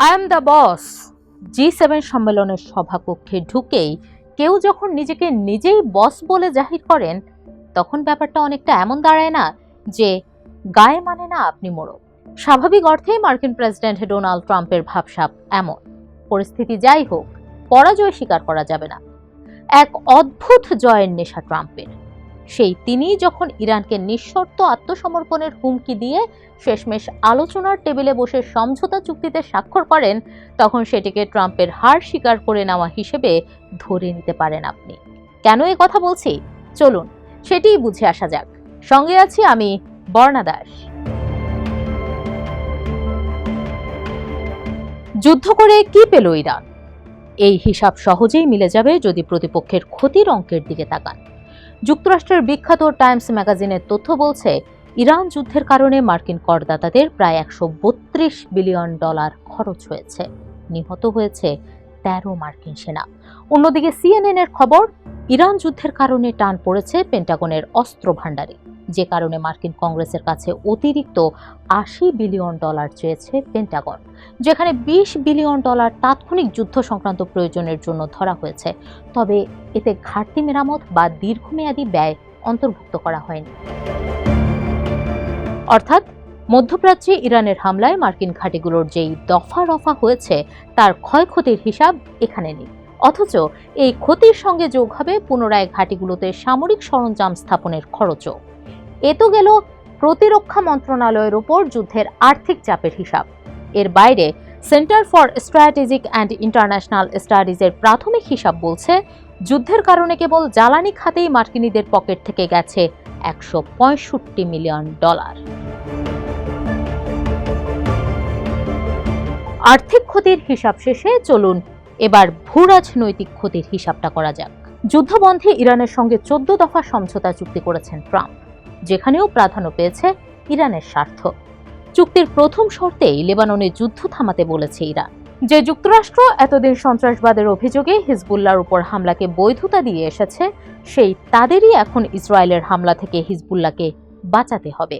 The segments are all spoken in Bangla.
I am the boss G7 সম্মেলনের সভাকক্ষে ঢুকেই কেউ যখন নিজেকে নিজেই বস বলে জাহির করেন, তখন ব্যাপারটা অনেকটা এমন দাঁড়ায় না যে গায়ে মানে না আপনি মোড়ক। স্বাভাবিক অর্থেই মার্কিন প্রেসিডেন্ট ডোনাল্ড ট্রাম্পের ভাবসাব এমন। পরিস্থিতি যাই হোক, পরাজয় স্বীকার করা যাবে না। এক অদ্ভুত জয়ের নেশা ট্রাম্পের। সেই তিনি যখন ইরানকে নিঃশর্ত আত্মসমর্পণের হুমকি দিয়ে শেষমেশ আলোচনার টেবিলে বসে সমঝোতা চুক্তিতে স্বাক্ষর করেন, তখন সেটিকে ট্রাম্পের হার স্বীকার করে নেওয়া হিসেবে ধরে নিতে পারেন আপনি। কেন এই কথা বলছি, চলুন সেটিই বুঝে আসা যাক। সঙ্গে আছি আমি, বর্ণা দাস। যুদ্ধ করে কি পেল ইরান? এই হিসাব সহজেই মিলে যাবে যদি প্রতিপক্ষের ক্ষতির অঙ্কের দিকে তাকান। যুক্তরাষ্ট্রের বিখ্যাত টাইমস ম্যাগাজিনের তথ্য বলছে, ইরান যুদ্ধের কারণে মার্কিন করদাতাদের প্রায় $132 বিলিয়ন খরচ হয়েছে। নিহত হয়েছে 13 মার্কিন সেনা। অন্যদিকে CNN এর খবর, ইরান যুদ্ধের কারণে টান পড়েছে পেন্টাগনের অস্ত্র ভাণ্ডারে, যে কারণে মার্কিন কংগ্রেসের কাছে অতিরিক্ত $80 বিলিয়ন চেয়েছে পেন্টাগন, যেখানে $20 বিলিয়ন তাৎক্ষণিক যুদ্ধ সংক্রান্ত প্রয়োজনের জন্য ধরা হয়েছে। তবে এতে ঘাটতি মেরামত বা দীর্ঘমেয়াদী ব্যয় অন্তর্ভুক্ত করা হয়নি। অর্থাৎ মধ্যপ্রাচ্যে ইরানের হামলায় মার্কিন ঘাঁটিগুলোর যেই দফা রফা হয়েছে তার ক্ষয়ক্ষতির হিসাব এখানে নেই। অথচ এই ক্ষতির সঙ্গে যোগ হবে পুনরায় ঘাঁটিগুলোতে সামরিক সরঞ্জাম স্থাপনের খরচও। এ তো গেল প্রতিরক্ষা মন্ত্রণালয়ের উপর যুদ্ধের আর্থিক চাপের হিসাব। এর বাইরে Centre for Strategic and International স্টাডিজের প্রাথমিক হিসাব বলছে, যুদ্ধের কারণে কেবল জ্বালানি খাতেই মার্কিনীদের পকেট থেকে গেছে $165 মিলিয়ন। আর্থিক ক্ষতির হিসাব শেষে চলুন এবার ভূরাজনৈতিক ক্ষতির হিসাবটা করা যাক। যুদ্ধবন্ধে ইরানের সঙ্গে 14 দফা সমঝোতা চুক্তি করেছেন ট্রাম্প, যেখানেও প্রাধান্য পেয়েছে ইরানের স্বার্থ। চুক্তির প্রথম শর্তেই লেবাননে যুদ্ধ থামাতে বলেছে ইরান। যে যুক্তরাষ্ট্র এতদিন সন্ত্রাসবাদের অভিযোগে হিজবুল্লাহর উপর হামলাকে বৈধতা দিয়ে এসেছে, সেই তাদেরই এখন ইসরায়েলের হামলা থেকে হিজবুল্লাহকে বাঁচাতে হবে।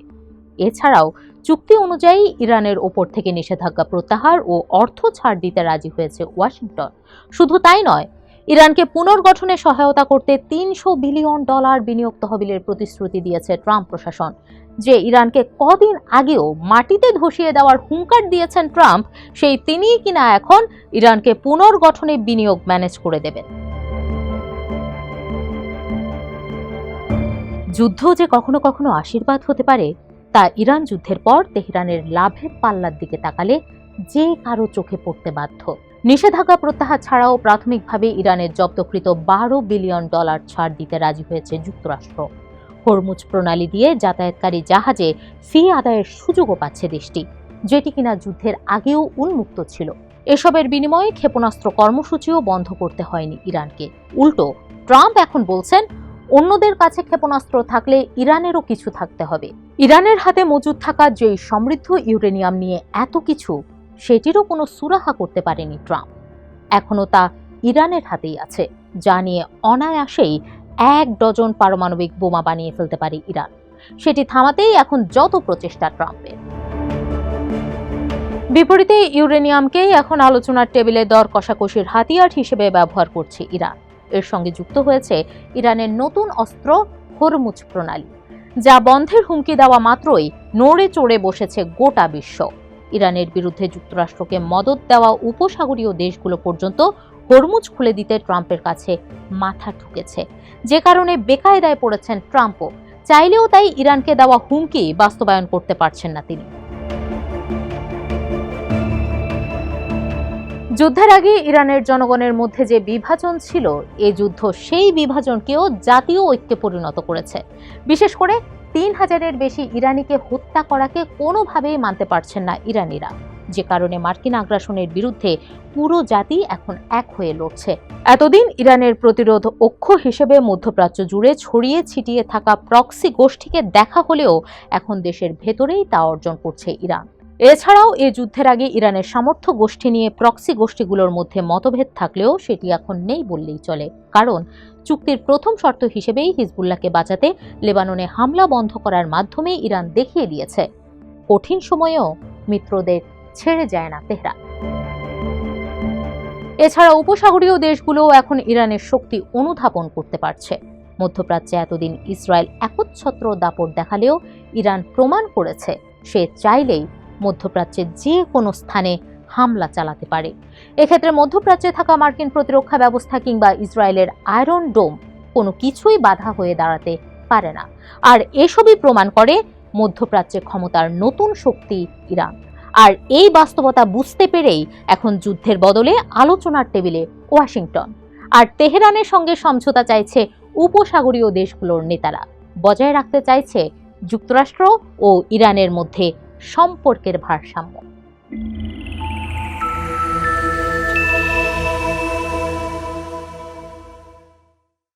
এছাড়াও চুক্তি অনুযায়ী ইরানের ওপর থেকে নিষেধাজ্ঞা প্রত্যাহার ও অর্থ ছাড় দিতে রাজি হয়েছে ওয়াশিংটন। শুধু তাই নয়, ইরানকে পুনর্গঠনে সহায়তা করতে $300 বিলিয়ন বিনিয়োগ তহবিলের প্রতিশ্রুতি দিয়েছে ট্রাম্প প্রশাসন। যে ইরানকে কদিন আগেও মাটিতে ধসিয়ে দেওয়ার হুঙ্কার দিয়েছেন ট্রাম্প, সেই তিনিই কিনা এখন ইরানকে পুনর্গঠনে বিনিয়োগ ম্যানেজ করে দেবেন। যুদ্ধ যে কখনো কখনো আশীর্বাদ হতে পারে, তা ইরান যুদ্ধের পর তেহরানের লাভের পাল্লার দিকে তাকালে যে কারো চোখে পড়তে বাধ্য। নিষেধাজ্ঞা প্রত্যাহার ছাড়াও প্রাথমিকভাবে ইরানের জব্দকৃত $12 বিলিয়ন ছাড় দিতে রাজি হয়েছে যুক্তরাষ্ট্র। হরমুজ প্রণালী দিয়ে যাতায়াতকারী জাহাজে ফি আদায়ের সুযোগও পাচ্ছে দেশটি, যেটি কিনা যুদ্ধের আগেও উন্মুক্ত ছিল। এসবের বিনিময়ে ক্ষেপণাস্ত্র কর্মসূচিও বন্ধ করতে হয়নি ইরানকে। উল্টো ট্রাম্প এখন বলছেন, অন্যদের কাছে ক্ষেপণাস্ত্র থাকলে ইরানেরও কিছু থাকতে হবে। ইরানের হাতে মজুদ থাকা যেই সমৃদ্ধ ইউরেনিয়াম নিয়ে এত কিছু, সেটিরও কোনো সুরাহা করতে পারেনি ট্রাম্প। এখনো তা ইরানের হাতেই আছে, যা নিয়ে অনায়াসেই 1 ডজন পারমাণবিক বোমা বানিয়ে ফেলতে পারে ইরান। সেটি থামাতেই এখন যত প্রচেষ্টা ট্রাম্পের। বিপরীতে ইউরেনিয়ামকেই এখন আলোচনার টেবিলে দর কষাকষির হাতিয়ার হিসেবে ব্যবহার করছে ইরান। এর সঙ্গে যুক্ত হয়েছে ইরানের নতুন অস্ত্র হরমুজ প্রণালী, যা বন্ধের হুমকি দেওয়া মাত্রই নড়ে চড়ে বসেছে গোটা বিশ্ব। ইরানের বিরুদ্ধে যুক্তরাষ্ট্রকে মদদ দেওয়া উপসাগরীয় দেশগুলো পর্যন্ত হরমুজ খুলে দিতে ট্রাম্পের কাছে মাথা ঠুকেছে, যে কারণে বেকায়দায় পড়েছেন ট্রাম্পও। চাইলেও তাই ইরানকে দেওয়া হুমকি বাস্তবায়ন করতে পারছেন না তিনি। যুদ্ধের আগে ইরানের জনগণের মধ্যে যে বিভাজন ছিল, এই যুদ্ধ সেই বিভাজনকেও জাতীয় ঐক্যে পরিণত করেছে। বিশেষ করে 3000-এর বেশি ইরানিকে হত্যা করাকে কোনোভাবেই মানতে পারছেন না ইরানিরা, যে কারণে মার্কিন আগ্রাসনের বিরুদ্ধে পুরো জাতি এখন এক হয়ে লড়ছে। এতদিন ইরানের প্রতিরোধ অক্ষ হিসেবে মধ্যপ্রাচ্য জুড়ে ছড়িয়ে ছিটিয়ে থাকা প্রক্সি গোষ্ঠীকে দেখা হলেও এখন দেশের ভেতরেই তা অর্জন করছে ইরান। এছাড়াও এই যুদ্ধের আগে ইরানের সামর্থ্য গোষ্ঠী নিয়ে প্রক্সি গোষ্ঠীগুলোর মধ্যে মতভেদ থাকলেও সেটি এখন নেই বললেই চলে, কারণ চুক্তির প্রথম শর্ত হিসেবেই হিজবুল্লাহকে বাঁচাতে লেবাননে হামলা বন্ধ করার মাধ্যমে ইরান দেখিয়ে দিয়েছে কঠিন সময়েও মিত্রদের ছেড়ে যায় না তেহরান। এছাড়া উপসাগরীয় দেশগুলোও এখন ইরানের শক্তি অনুধাবন করতে পারছে। মধ্যপ্রাচ্যে এতদিন ইসরায়েল একচ্ছত্র দাপট দেখালেও ইরান প্রমাণ করেছে সে চাইলেই মধ্যপ্রাচ্যের যে কোনো স্থানে হামলা চালাতে পারে। এক্ষেত্রে মধ্যপ্রাচ্যে থাকা মার্কিন প্রতিরক্ষা ব্যবস্থা কিংবা ইসরায়েলের আয়রন ডোম কোনো কিছুই বাধা হয়ে দাঁড়াতে পারে না। আর এসবই প্রমাণ করে মধ্যপ্রাচ্যে ক্ষমতার নতুন শক্তি ইরান। আর এই বাস্তবতা বুঝতে পেরেই এখন যুদ্ধের বদলে আলোচনার টেবিলে ওয়াশিংটন। আর তেহরানের সঙ্গে সমঝোতা চাইছে উপসাগরীয় দেশগুলোর নেতারা। বজায় রাখতে চাইছে যুক্তরাষ্ট্র ও ইরানের মধ্যে সম্পর্কের ভারসাম্য।